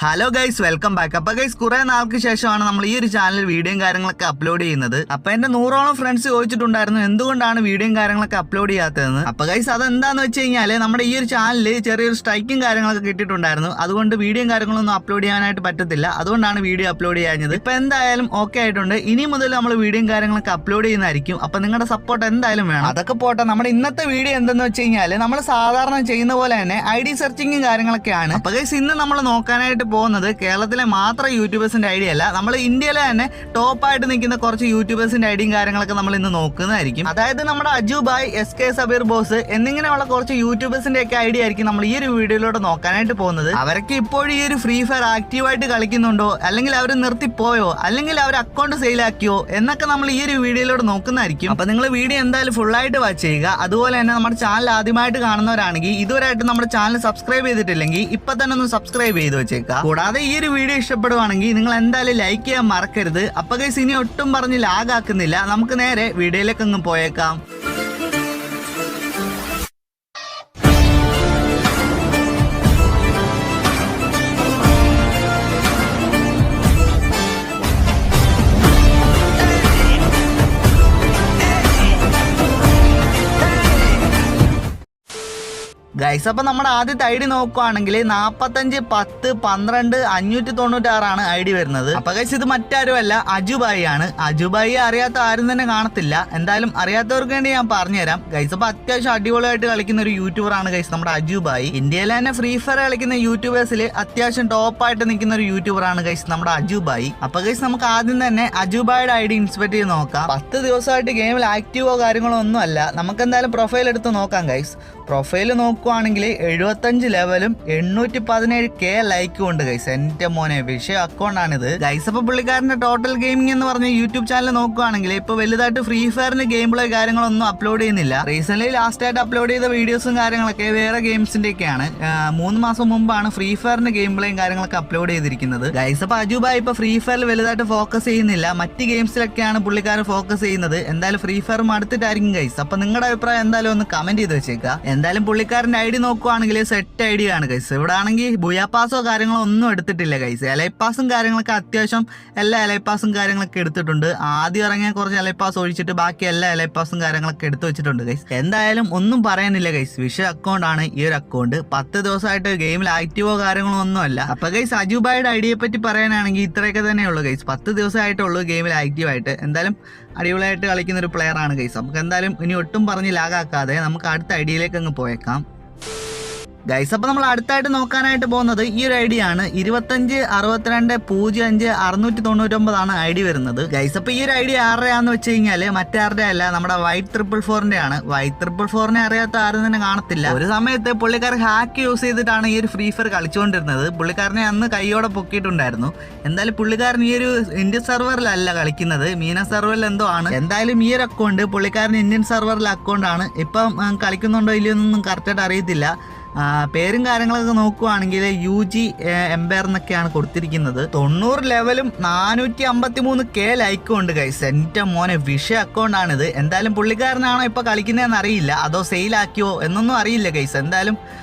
Hello guys, welcome back. അപ്പൊ guys, കുറെ നാൾക്ക് ശേഷമാണ് നമ്മൾ ഈ ഒരു ചാനലിൽ വീഡിയോയും കാര്യങ്ങളൊക്കെ അപ്ലോഡ് ചെയ്യുന്നത്. അപ്പൊ എന്റെ 100ഓളം ഫ്രണ്ട്സ് ചോദിച്ചിട്ടുണ്ടായിരുന്നു എന്തുകൊണ്ടാണ് വീഡിയോയും കാര്യങ്ങളൊക്കെ അപ്ലോഡ് ചെയ്യാത്തതെന്ന്. അപ്പൊ ഗൈസ്, അതെന്താന്ന് വെച്ച് കഴിഞ്ഞാല് നമ്മുടെ ഈ ഒരു ചാനലിൽ ചെറിയൊരു സ്ട്രൈക്കും കാര്യങ്ങളൊക്കെ കിട്ടിയിട്ടുണ്ടായിരുന്നു. അതുകൊണ്ട് വീഡിയോയും കാര്യങ്ങളൊന്നും അപ്ലോഡ് ചെയ്യാനായിട്ട് പറ്റത്തില്ല. അതുകൊണ്ടാണ് വീഡിയോ അപ്ലോഡ് ചെയ്യാഞ്ഞത്. ഇപ്പൊ എന്തായാലും ഓക്കെ ആയിട്ടുണ്ട്. ഇനി മുതൽ നമ്മൾ വീഡിയോയും കാര്യങ്ങളൊക്കെ അപ്ലോഡ് ചെയ്യുന്നതായിരിക്കും. അപ്പൊ നിങ്ങളുടെ സപ്പോർട്ട് എന്തായാലും വേണം. അതൊക്കെ പോട്ടെ, നമ്മുടെ ഇന്നത്തെ വീഡിയോ എന്തെന്ന് വെച്ച് കഴിഞ്ഞാല് നമ്മൾ സാധാരണ ചെയ്യുന്ന പോലെ തന്നെ ID സെർച്ചിങ്ങും കാര്യങ്ങളൊക്കെയാണ്. അപ്പൊ ഗൈസ്, ഇന്ന് നമ്മൾ നോക്കാനായിട്ട് പോകുന്നത് കേരളത്തിലെ മാത്രം യൂട്യൂബേഴ്സിന്റെ ഐഡിയ അല്ല, നമ്മൾ ഇന്ത്യയിലെ തന്നെ ടോപ്പായിട്ട് നിൽക്കുന്ന കുറച്ച് യൂട്യൂബേഴ്സിന്റെ ഐഡിയും കാര്യങ്ങളൊക്കെ നമ്മൾ ഇന്ന് നോക്കുന്നതായിരിക്കും. അതായത് നമ്മുടെ അജു ബായ്, SK സബീർ ബോസ് എന്നിങ്ങനെയുള്ള കുറച്ച് യൂട്യൂബേഴ്സിന്റെ ഒക്കെ ഐഡിയ ആയിരിക്കും നമ്മൾ ഈ ഒരു വീഡിയോയിലൂടെ നോക്കാനായിട്ട് പോകുന്നത്. അവരൊക്കെ ഇപ്പോഴും ഈ ഒരു ഫ്രീ ഫയർ ആക്റ്റീവായിട്ട് കളിക്കുന്നുണ്ടോ, അല്ലെങ്കിൽ അവർ നിർത്തിപ്പോയോ, അല്ലെങ്കിൽ അവർ അക്കൗണ്ട് സെയിലാക്കിയോ എന്നൊക്കെ നമ്മൾ ഈ ഒരു വീഡിയോയിലൂടെ നോക്കുന്നതായിരിക്കും. അപ്പൊ നിങ്ങൾ വീഡിയോ എന്തായാലും ഫുള്ളായിട്ട് വാച്ച് ചെയ്യുക. അതുപോലെ തന്നെ നമ്മുടെ ചാനൽ ആദ്യമായിട്ട് കാണുന്നവരാണെങ്കിൽ ഇതുവരെയായിട്ട് നമ്മുടെ ചാനൽ സബ്സ്ക്രൈബ് ചെയ്തിട്ടില്ലെങ്കിൽ ഇപ്പൊ തന്നെ ഒന്ന് സബ്സ്ക്രൈബ് ചെയ്ത് വെച്ചേക്കാം. കൂടാതെ ഈ ഒരു വീഡിയോ ഇഷ്ടപ്പെടുവാണെങ്കിൽ നിങ്ങൾ എന്തായാലും ലൈക്ക് ചെയ്യാൻ മറക്കരുത്. അപ്പൊ ഗൈസ്, ഇനി ഒട്ടും പറഞ്ഞ് ലാഗ് ആക്കുന്നില്ല, നമുക്ക് നേരെ വീഡിയോയിലേക്ക് അങ്ങ് പോയേക്കാം. ഗൈസ്, അപ്പൊ നമ്മുടെ ആദ്യത്തെ ID നോക്കുവാണെങ്കിൽ 45 10 12 596 ID വരുന്നത്. അപ്പൊ ഗൈസ്, ഇത് മറ്റാരുമല്ല, അജുബായി ആണ്. അജുബായി അറിയാത്ത ആരും തന്നെ കാണത്തില്ല. എന്തായാലും അറിയാത്തവർക്ക് വേണ്ടി ഞാൻ പറഞ്ഞുതരാം ഗൈസ്. അപ്പൊ അത്യാവശ്യം അടിപൊളിയായിട്ട് കളിക്കുന്ന ഒരു യൂട്യൂബർ ആണ് ഗൈസ് നമ്മുടെ അജുബായി. ഇന്ത്യയിലെ തന്നെ ഫ്രീ ഫയർ കളിക്കുന്ന യൂട്യൂബേഴ്സിൽ അത്യാവശ്യം ടോപ്പായിട്ട് നിൽക്കുന്ന ഒരു യൂട്യൂബർ ആണ് ഗൈസ് നമ്മുടെ അജുബായി. അപ്പൊ ഗൈസ്, നമുക്ക് ആദ്യം തന്നെ അജുബായിയുടെ ID ഇൻസ്പെക്ട് ചെയ്ത് നോക്കാം. 10 ദിവസമായിട്ട് ഗെയിമിൽ ആക്റ്റീവോ കാര്യങ്ങളോ ഒന്നും അല്ല. നമുക്ക് എന്തായാലും പ്രൊഫൈൽ എടുത്ത് നോക്കാം ഗൈസ്. പ്രൊഫൈൽ നോക്കുവാണെങ്കിൽ 75 ലെവലും 817K ലൈക്കും ഉണ്ട് ഗൈസ്. എന്റെ മോനെ, വിഷയ അക്കൗണ്ട് ആണിത് ഗൈസ്. അപ്പൊ പുള്ളിക്കാരന്റെ ടോട്ടൽ ഗെയിമിംഗ് എന്ന് പറഞ്ഞ യൂട്യൂബ് ചാനൽ നോക്കുവാണെങ്കിൽ ഇപ്പൊ വലുതായിട്ട് ഫ്രീ ഫയറിന് ഗെയിം പ്ലേ കാര്യങ്ങളൊന്നും അപ്ലോഡ് ചെയ്യുന്നില്ല. റീസെന്റ് ലാസ്റ്റ് ആയിട്ട് അപ്ലോഡ് ചെയ്ത വീഡിയോസും കാര്യങ്ങളൊക്കെ വേറെ ഗെയിംസിന്റെ ഒക്കെയാണ്. 3 മാസം മുമ്പാണ് ഫ്രീ ഫയറിന് ഗെയിം പ്ലേയും കാര്യങ്ങളൊക്കെ അപ്ലോഡ് ചെയ്തിരിക്കുന്നത് ഗൈസ്. അപ്പൊ അജുബായി ഇപ്പൊ ഫ്രീ ഫയറിൽ വലുതായിട്ട് ഫോക്കസ് ചെയ്യുന്നില്ല, മറ്റ് ഗെയിംസിലൊക്കെയാണ് പുള്ളിക്കാരൻ ഫോക്കസ് ചെയ്യുന്നത്. എന്തായാലും ഫ്രീ ഫയർ അടുത്തിട്ടായിരിക്കും ഗൈസ്. അപ്പൊ നിങ്ങളുടെ അഭിപ്രായം എന്തായാലും ഒന്ന് കമന്റ് ചെയ്ത് വെച്ചേക്കാം. എന്തായാലും പുള്ളിക്കാരന്റെ ID നോക്കുവാണെങ്കിൽ സെറ്റ് ID ആണ് ഗൈസ്. ഇവിടെ ആണെങ്കിൽ ബുയാപാസോ കാര്യങ്ങളോ ഒന്നും എടുത്തിട്ടില്ല ഗൈസ്. എലൈപ്പാസും കാര്യങ്ങളൊക്കെ അത്യാവശ്യം എല്ലാ എലൈപ്പാസും കാര്യങ്ങളൊക്കെ എടുത്തിട്ടുണ്ട്. ആദ്യം ഇറങ്ങിയ കുറച്ച് എലൈപ്പാസ് ഒഴിച്ചിട്ട് ബാക്കി എല്ലാ എലൈപ്പാസും കാര്യങ്ങളൊക്കെ എടുത്തു വെച്ചിട്ടുണ്ട് ഗൈസ്. എന്തായാലും ഒന്നും പറയാനില്ല ഗൈസ്, വിഷയ അക്കൗണ്ട് ആണ് ഈ ഒരു അക്കൗണ്ട്. 10 ദിവസമായിട്ട് ഗെയിമിൽ ആക്റ്റീവോ കാര്യങ്ങളോ ഒന്നും അല്ല. അപ്പൊ ഗൈസ്, അജുബായുടെ ഐഡിയെ പറ്റി പറയാനാണെങ്കിൽ ഇത്രയൊക്കെ തന്നെയുള്ളൂ ഗൈസ്. 10 ദിവസമായിട്ടുള്ളൂ ഗെയിമിൽ ആക്റ്റീവായിട്ട്. എന്തായാലും അടിപൊളിയായിട്ട് കളിക്കുന്ന ഒരു പ്ലെയർ ആണ് ഗൈസ്. നമുക്ക് എന്തായാലും ഇനി ഒട്ടും പറഞ്ഞ് ലാഗാക്കാതെ നമുക്ക് അടുത്ത ഐഡിയയിലേക്ക് അങ്ങ് പോയേക്കാം ഗൈസ്. അപ്പൊ നമ്മൾ അടുത്തായിട്ട് നോക്കാനായിട്ട് പോകുന്നത് ഈ ഒരു ID ആണ്. 25 62 05 699 ആണ് ID വരുന്നത് ഗൈസ്. അപ്പൊ ഈ ഒരു ID ആരുടെയാന്ന് വെച്ച് കഴിഞ്ഞാല് മറ്റാരുടെ അല്ല, നമ്മുടെ Y444 ആണ്. Y444 അറിയാത്ത ആരും തന്നെ കാണത്തില്ല. ഒരു സമയത്ത് പുള്ളിക്കാരൻ ഹാക്ക് യൂസ് ചെയ്തിട്ടാണ് ഈ ഒരു ഫ്രീ ഫയർ കളിച്ചുകൊണ്ടിരുന്നത്. പുള്ളിക്കാരനെ അന്ന് കൈയോടെ പൊക്കിയിട്ടുണ്ടായിരുന്നു. എന്തായാലും പുള്ളിക്കാരൻ ഈ ഒരു ഇന്ത്യൻ സെർവറിലല്ല കളിക്കുന്നത്, മീന സെർവറിൽ എന്തോ ആണ്. എന്തായാലും ഈ ഒരു അക്കൗണ്ട് പുള്ളിക്കാരൻ ഇന്ത്യൻ സെർവറിലെ അക്കൗണ്ട് ആണ്. ഇപ്പം കളിക്കുന്നുണ്ടോ ഇല്ലയോ എന്നൊന്നും കറക്റ്റായിട്ട് അറിയത്തില്ല. പേരും കാര്യങ്ങളൊക്കെ നോക്കുവാണെങ്കിൽ UG എംപയർ എന്നൊക്കെയാണ് കൊടുത്തിരിക്കുന്നത്. 90 ലെവലും 453K ലൈക്കും ഉണ്ട് ഗൈസ്. എന്റെ മോനെ, വിഷയ അക്കൗണ്ട് ആണിത്. എന്തായാലും പുള്ളിക്കാരനാണോ ഇപ്പൊ കളിക്കുന്നതെന്ന് അറിയില്ല, അതോ സെയിലാക്കിയോ എന്നൊന്നും അറിയില്ല ഗൈസ്. എന്തായാലും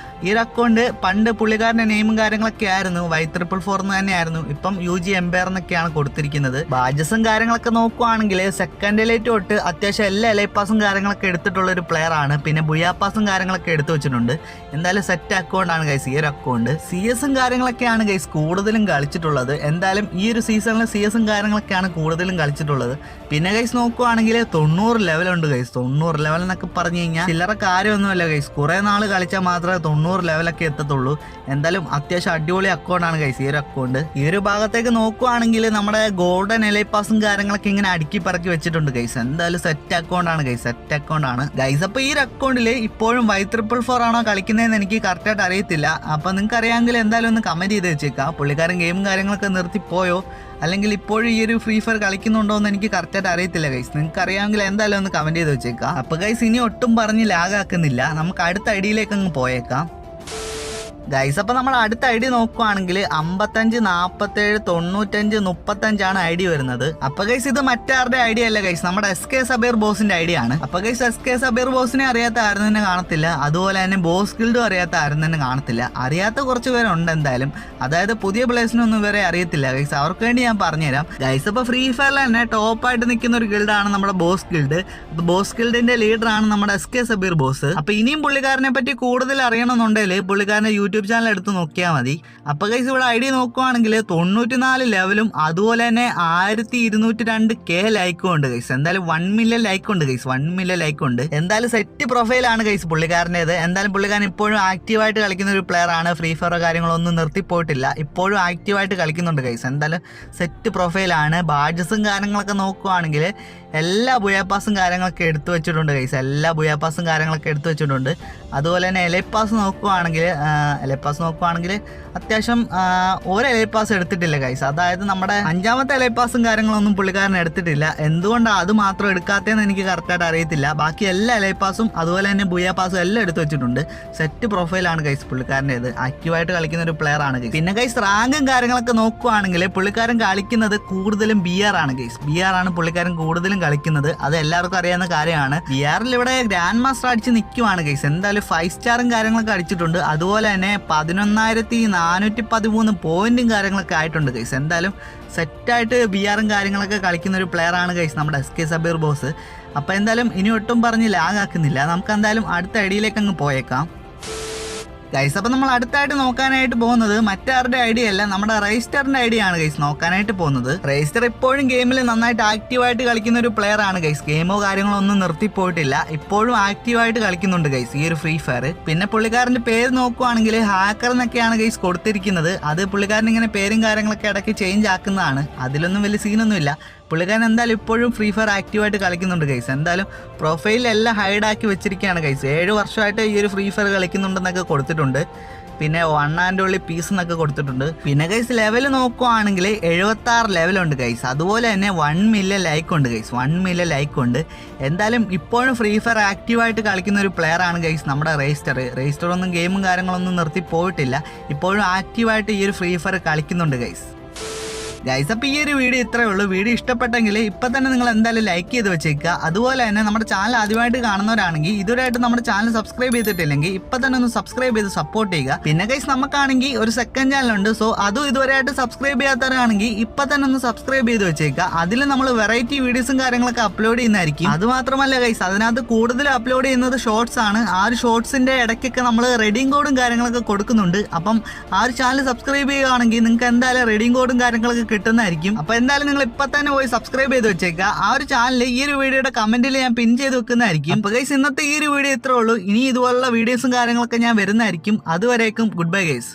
ഈ ഒരു അക്കൗണ്ട് പണ്ട് പുള്ളിക്കാരന്റെ നെയിമും കാര്യങ്ങളൊക്കെ ആയിരുന്നു Y444 തന്നെയായിരുന്നു. ഇപ്പം UG എംപയർ എന്നൊക്കെയാണ് കൊടുത്തിരിക്കുന്നത്. ബാജസും കാര്യങ്ങളൊക്കെ നോക്കുവാണെങ്കിൽ സെക്കൻഡ് എലൈറ്റ് തൊട്ട് അത്യാവശ്യം എല്ലാ എലൈപ്പാസും കാര്യങ്ങളൊക്കെ എടുത്തിട്ടുള്ള ഒരു പ്ലെയർ ആണ്. പിന്നെ ബുയാപ്പാസും കാര്യങ്ങളൊക്കെ എടുത്തു വെച്ചിട്ടുണ്ട്. എന്തായാലും സെറ്റ് അക്കൗണ്ട് ആണ് ഗൈസ് ഈ ഒരു അക്കൗണ്ട്. CS കാര്യങ്ങളൊക്കെയാണ് ഗൈസ് കൂടുതലും കളിച്ചിട്ടുള്ളത്. എന്തായാലും ഈ ഒരു സീസണിൽ CS കാര്യങ്ങളൊക്കെയാണ് കൂടുതലും കളിച്ചിട്ടുള്ളത്. പിന്നെ ഗൈസ് നോക്കുവാണെങ്കിൽ 90 ലെവലുണ്ട് ഗൈസ്. 90 ലെവൽ എന്നൊക്കെ പറഞ്ഞു കഴിഞ്ഞാൽ ചില്ലറ കാര്യമൊന്നുമല്ല ഗൈസ്. കുറെ നാൾ കളിച്ചാൽ മാത്രമേ 90 ലെവലൊക്കെ എത്തത്തുള്ളൂ. എന്തായാലും അത്യാവശ്യം അടിപൊളി അക്കൗണ്ട് ആണ് ഗൈസ് ഈ ഒരു അക്കൗണ്ട്. ഈ ഒരു ഭാഗത്തേക്ക് നോക്കുവാണെങ്കിൽ നമ്മുടെ ഗോൾഡൻ എലൈപ്പാസും കാര്യങ്ങളൊക്കെ ഇങ്ങനെ അടുക്കി പറക്കി വെച്ചിട്ടുണ്ട് ഗൈസ്. എന്തായാലും സെറ്റ് അക്കൗണ്ട് ആണ് ഗൈസ്, സെറ്റ് അക്കൗണ്ട് ആണ് ഗൈസ്. അപ്പൊ ഈ ഒരു അക്കൗണ്ടിൽ ഇപ്പോഴും Y444 ആണോ കളിക്കുന്നതെന്ന് എനിക്ക് കറക്റ്റായിട്ട് അറിയത്തില്ല. അപ്പൊ നിങ്ങൾക്ക് അറിയാമെങ്കിൽ എന്തായാലും ഒന്ന് കമന്റ് ചെയ്ത് വെച്ചേക്കാം. പുള്ളിക്കാരൻ ഗെയിം കാര്യങ്ങളൊക്കെ നിർത്തിപ്പോയോ, അല്ലെങ്കിൽ ഇപ്പോഴും ഈ ഒരു ഫ്രീ ഫയർ കളിക്കുന്നുണ്ടോ എന്ന് എനിക്ക് കറക്റ്റായിട്ട് അറിയത്തില്ല ഗൈസ്. നിങ്ങൾക്ക് അറിയാമെങ്കിൽ എന്തായാലും ഒന്ന് കമന്റ് ചെയ്ത് വെച്ചേക്കാം. അപ്പൊ ഗൈസ്, ഇനി ഒട്ടും പറഞ്ഞ് ലാഗാക്കുന്നില്ല, നമുക്ക് അടുത്ത ഐഡിയയിലേക്ക് അങ്ങ് പോയേക്കാം. ഗൈസ് അപ്പൊ നമ്മൾ അടുത്ത ഐഡി നോക്കുവാണെങ്കിൽ 55 47 95 35 ഐഡി വരുന്നത്. അപ്പൊ ഗൈസ് ഇത് മറ്റാരുടെ ഐഡിയ അല്ല ഗൈസ്, നമ്മുടെ SK സബീർ ബോസിന്റെ ഐഡിയ ആണ്. അപ്പൊ ഗൈസ് SK സബീർ ബോസിനെ അറിയാത്ത ആരും തന്നെ കാണത്തില്ല, അതുപോലെ തന്നെ ബോസ് ഗിൽഡും അറിയാത്ത ആരും തന്നെ കാണത്തില്ല. അറിയാത്ത കുറച്ച് പേരുണ്ട് എന്തായാലും, അതായത് പുതിയ പ്ലേസിനൊന്നും ഇവരെ അറിയത്തില്ല ഗൈസ്, അവർക്ക് വേണ്ടി ഞാൻ പറഞ്ഞുതരാം. ഗൈസ് അപ്പൊ ഫ്രീ ഫയറിൽ തന്നെ ടോപ്പായിട്ട് നിൽക്കുന്ന ഒരു ഗിൽഡാണ് നമ്മുടെ ബോസ് ഗിൽഡ്. ബോസ് ഗിൽഡിന്റെ ലീഡർ ആണ് നമ്മുടെ SK സബീർ ബോസ്. അപ്പൊ ഇനിയും പുള്ളിക്കാരനെ പറ്റി കൂടുതൽ അറിയണമെന്നുണ്ടെങ്കിൽ പുള്ളിക്കാരന്റെ യൂട്യൂബ് ചാനൽ എടുത്ത് നോക്കിയാൽ മതി. അപ്പൊ ഗൈസ് ഇവിടെ ഐഡി നോക്കുവാണെങ്കിൽ 94 ലെവലും അതുപോലെ തന്നെ 1202K ലൈക്കും ഉണ്ട് ഗൈസ്. എന്തായാലും 1 മില്യൺ ലൈക്ക് ഉണ്ട് ഗൈസ്, 1 മില്യൺ ലൈക്ക് ഉണ്ട്. എന്തായാലും സെറ്റ് പ്രൊഫൈലാണ് ഗൈസ് പുള്ളിക്കാരൻ്റെത്. എന്തായാലും പുള്ളിക്കാരൻ ഇപ്പോഴും ആക്റ്റീവായിട്ട് കളിക്കുന്ന ഒരു പ്ലെയർ ആണ്, ഫ്രീ ഫയറോ കാര്യങ്ങളൊന്നും നിർത്തിപ്പോയിട്ടില്ല, ഇപ്പോഴും ആക്റ്റീവായിട്ട് കളിക്കുന്നുണ്ട് ഗൈസ്. എന്തായാലും സെറ്റ് പ്രൊഫൈലാണ്. ബാഡ്ജസും കാര്യങ്ങളൊക്കെ നോക്കുവാണെങ്കിൽ എല്ലാ ബുയാപ്പാസും കാര്യങ്ങളൊക്കെ എടുത്തു വെച്ചിട്ടുണ്ട് ഗൈസ്, എല്ലാ ബുയാപ്പാസും കാര്യങ്ങളൊക്കെ എടുത്തു വെച്ചിട്ടുണ്ട്. അതുപോലെ തന്നെ എലൈപ്പാസ് നോക്കുവാണെങ്കിൽ അത്യാവശ്യം ഒരു എലൈപ്പാസ് എടുത്തിട്ടില്ല ഗൈസ്, അതായത് നമ്മുടെ 5ാമത്തെ എലൈപ്പാസും കാര്യങ്ങളൊന്നും പുള്ളിക്കാരൻ എടുത്തിട്ടില്ല. എന്തുകൊണ്ടാണ് അത് മാത്രം എടുക്കാത്തതെന്ന് എനിക്ക് കറക്റ്റായിട്ട് അറിയത്തില്ല. ബാക്കി എല്ലാ എലൈപ്പാസും അതുപോലെ തന്നെ ബുയാപ്പാസും എല്ലാം എടുത്തു വെച്ചിട്ടുണ്ട്. സെറ്റ് പ്രൊഫൈലാണ് ഗൈസ് പുള്ളിക്കാരൻ്റെത്, ആക്റ്റീവായിട്ട് കളിക്കുന്ന ഒരു പ്ലെയർ ആണ് ഗൈസ്. പിന്നെ ഗൈസ് റാങ്കും കാര്യങ്ങളൊക്കെ നോക്കുവാണെങ്കിൽ പുള്ളിക്കാരൻ കളിക്കുന്നത് കൂടുതലും BR ആണ് ഗൈസ്, BR ആണ് പുള്ളിക്കാരൻ കൂടുതലും കളിക്കുന്നത്. അത് എല്ലാവർക്കും അറിയാവുന്ന കാര്യമാണ്. BR ഇവിടെ ഗ്രാൻഡ് മാസ്റ്റർ അടിച്ച് നിൽക്കുവാണ് ഗൈസ്. എന്തായാലും 5 സ്റ്റാറും കാര്യങ്ങളൊക്കെ അടിച്ചിട്ടുണ്ട്. അതുപോലെ തന്നെ 11,413 പോയിന്റും കാര്യങ്ങളൊക്കെ ആയിട്ടുണ്ട് ഗൈസ്. എന്തായാലും സെറ്റായിട്ട് BRും കാര്യങ്ങളൊക്കെ കളിക്കുന്ന ഒരു പ്ലെയർ ആണ് ഗൈസ് നമ്മുടെ SK സബീർ ബോസ്. അപ്പോൾ എന്തായാലും ഇനി ഒട്ടും പറഞ്ഞ് ലാഗ് ആക്കുന്നില്ല, നമുക്ക് എന്തായാലും അടുത്ത ഐഡിയിലേക്ക് അങ്ങ് പോയേക്കാം ഗൈസ്. അപ്പോൾ നമ്മൾ അടുത്തായിട്ട് നോക്കാനായിട്ട് പോകുന്നത് മറ്റാരുടെ ഐഡിയ അല്ല, നമ്മുടെ റേസ്റ്ററിന്റെ ഐഡിയ ആണ് ഗൈസ് നോക്കാനായിട്ട് പോകുന്നത്. റേസ്റ്റർ ഇപ്പോഴും ഗെയിമിൽ നന്നായിട്ട് ആക്റ്റീവായിട്ട് കളിക്കുന്ന ഒരു പ്ലെയർ ആണ് ഗൈസ്, ഗെയിമോ കാര്യങ്ങളോ ഒന്നും നിർത്തിപ്പോയിട്ടില്ല, ഇപ്പോഴും ആക്റ്റീവായിട്ട് കളിക്കുന്നുണ്ട് ഗൈസ് ഈ ഒരു ഫ്രീ ഫയർ. പിന്നെ പുള്ളിക്കാരന്റെ പേര് നോക്കുവാണെങ്കിൽ ഹാക്കർ എന്നൊക്കെയാണ് ഗൈസ് കൊടുത്തിരിക്കുന്നത്. അത് പുള്ളിക്കാരൻ ഇങ്ങനെ പേരും കാര്യങ്ങളൊക്കെ ഇടയ്ക്ക് ചേഞ്ച് ആക്കുന്നതാണ്, അതിലൊന്നും വലിയ സീനൊന്നുമില്ല. പുള്ളിക്കാരൻ എന്തായാലും ഇപ്പോഴും ഫ്രീ ഫയർ ആക്റ്റീവായിട്ട് കളിക്കുന്നുണ്ട് ഗൈസ്. എന്തായാലും പ്രൊഫൈലെല്ലാം ഹൈഡാക്കി വെച്ചിരിക്കുകയാണ് ഗൈസ്. 7 വർഷമായിട്ട് ഈ ഒരു ഫ്രീ ഫയർ കളിക്കുന്നുണ്ടെന്നൊക്കെ കൊടുത്തിട്ടുണ്ട്. പിന്നെ 1 ആൻഡ് ഓൺലി പീസ് എന്നൊക്കെ കൊടുത്തിട്ടുണ്ട്. പിന്നെ ഗൈസ് ലെവൽ നോക്കുവാണെങ്കിൽ 76 ലെവലുണ്ട് ഗൈസ്. അതുപോലെ തന്നെ 1 മില്യൺ ലൈക്ക് ഉണ്ട് ഗൈസ്, 1 മില്യൺ ലൈക്ക് ഉണ്ട്. എന്തായാലും ഇപ്പോഴും ഫ്രീ ഫയർ ആക്റ്റീവായിട്ട് കളിക്കുന്ന ഒരു പ്ലെയർ ആണ് ഗൈസ് നമ്മുടെ റേസ്റ്റർ ഒന്നും ഗെയിമും കാര്യങ്ങളൊന്നും നിർത്തി പോയിട്ടില്ല, ഇപ്പോഴും ആക്റ്റീവായിട്ട് ഈ ഒരു ഫ്രീ ഫയർ കളിക്കുന്നുണ്ട് ഗൈസ്. അപ്പോൾ ഈ ഒരു വീഡിയോ ഇത്രയേ ഉള്ളൂ. വീഡിയോ ഇഷ്ടപ്പെട്ടെങ്കിൽ ഇപ്പം തന്നെ നിങ്ങൾ എന്തായാലും ലൈക്ക് ചെയ്ത് വെച്ചേക്കുക. അതുപോലെ തന്നെ നമ്മുടെ ചാനൽ ആദ്യമായിട്ട് കാണുന്നവരാണെങ്കിൽ ഇതുവരെയായിട്ട് നമ്മുടെ ചാനൽ സബ്സ്ക്രൈബ് ചെയ്തിട്ടില്ലെങ്കിൽ ഇപ്പം തന്നെ ഒന്ന് സബ്സ്ക്രൈബ് ചെയ്ത് സപ്പോർട്ട് ചെയ്യുക. പിന്നെ ഗൈസ് നമുക്കാണെങ്കിൽ ഒരു സെക്കൻഡ് ചാനലുണ്ട്, സോ അതും ഇതുവരെയായിട്ട് സബ്സ്ക്രൈബ് ചെയ്യാത്തവരാണെങ്കിൽ ഇപ്പം തന്നെ ഒന്ന് സബ്സ്ക്രൈബ് ചെയ്ത് വെച്ചേക്കുക. അതിൽ നമ്മൾ വെറൈറ്റി വീഡിയോസും കാര്യങ്ങളൊക്കെ അപ്ലോഡ് ചെയ്യുന്നതായിരിക്കും. അതുമാത്രമല്ല ഗൈസ്, അതിനകത്ത് കൂടുതൽ അപ്ലോഡ് ചെയ്യുന്നത് ഷോർട്സ് ആണ്. ആ ഒരു ഷോർട്സിന്റെ ഇടയ്ക്കൊക്കെ നമ്മൾ റെഡീം കോഡും കാര്യങ്ങളൊക്കെ കൊടുക്കുന്നുണ്ട്. അപ്പം ആ ഒരു ചാനൽ സബ്സ്ക്രൈബ് ചെയ്യുകയാണെങ്കിൽ നിങ്ങൾക്ക് എന്തായാലും റെഡീം കോഡും കാര്യങ്ങളൊക്കെ കിട്ടുന്നതായിരിക്കും. അപ്പൊ എന്തായാലും നിങ്ങൾ ഇപ്പൊ തന്നെ പോയി സബ്സ്ക്രൈബ് ചെയ്ത് വെച്ചേക്കുക. ആ ഒരു ചാനൽ ഈ ഒരു വീഡിയോയുടെ കമന്റിൽ ഞാൻ പിൻ ചെയ്ത് വെക്കുന്നതായിരിക്കും. അപ്പൊ ഗൈസ് ഇന്നത്തെ ഈ ഒരു വീഡിയോ ഇത്രേ ഉള്ളൂ. ഇനി ഇതുപോലുള്ള വീഡിയോസും കാര്യങ്ങളൊക്കെ ഞാൻ വരുന്നതായിരിക്കും. അതുവരേക്കും ഗുഡ് ബൈ ഗൈസ്.